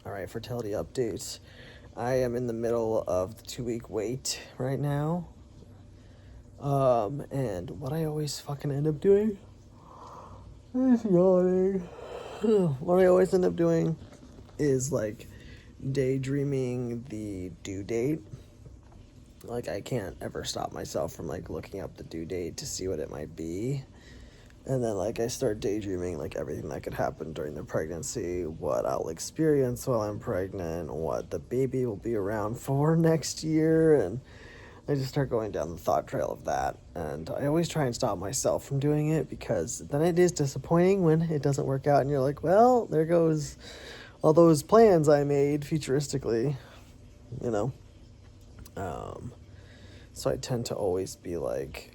All right, fertility updates. I am in the middle of the 2 week wait right now. And what I always fucking end up doing is yawning. What I always end up doing is like daydreaming the due date. Like I can't ever stop myself from like looking up the due date to see what it might be. And then, like, I start daydreaming, like, everything that could happen during the pregnancy, what I'll experience while I'm pregnant, what the baby will be around for next year, and I just start going down the thought trail of that. And I always try and stop myself from doing it, because then it is disappointing when it doesn't work out, and you're like, well, there goes all those plans I made futuristically, you know? So I tend to always be, like,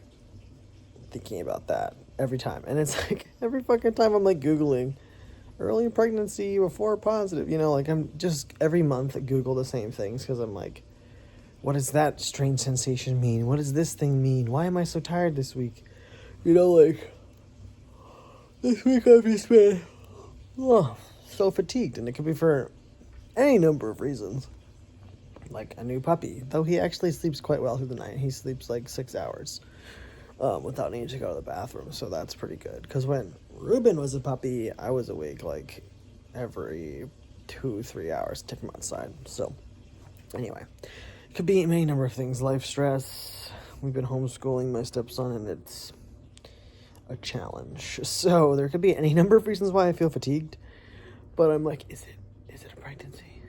thinking about that every time. And it's like every fucking time I'm like Googling early pregnancy before positive, like I'm just every month I Google the same things because I'm like, what does that strange sensation mean? What does this thing mean? Why am I so tired this week? Like this week I've just been so fatigued, and it could be for any number of reasons. Like a new puppy, though he actually sleeps quite well through the night. He sleeps like 6 hours. Without needing to go to the bathroom, so that's pretty good. Because when Ruben was a puppy, I was awake like every 2-3 hours to take him outside. So anyway, it could be any number of things. Life stress. We've been homeschooling my stepson, and it's a challenge. So there could be any number of reasons why I feel fatigued. But I'm like, is it a pregnancy?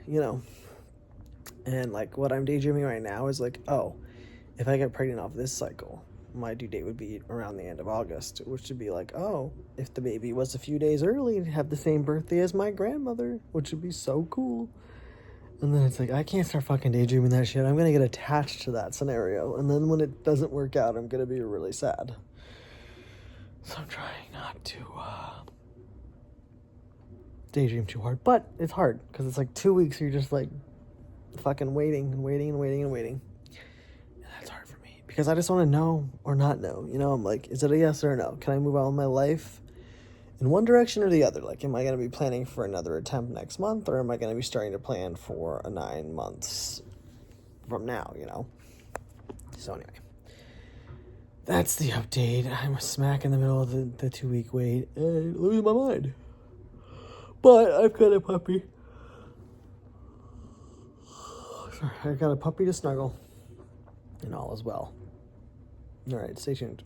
And like what I'm daydreaming right now is like, oh, if I get pregnant off this cycle, my due date would be around the end of August, which would be like, oh, if the baby was a few days early, it'd have the same birthday as my grandmother, which would be so cool. And then it's like, I can't start fucking daydreaming that shit. I'm going to get attached to that scenario. And then when it doesn't work out, I'm going to be really sad. So I'm trying not to daydream too hard. But it's hard because it's like 2 weeks you're just like fucking waiting and waiting and waiting and waiting. Because I just want to know or not know. I'm like, is it a yes or a no? Can I move on with my life in one direction or the other? Like, am I going to be planning for another attempt next month, or am I going to be starting to plan for 9 months from now, So anyway, that's the update. I'm smack in the middle of the 2 week wait and losing my mind. But I've got a puppy. Sorry, I got a puppy to snuggle, and all is well. All right, stay tuned.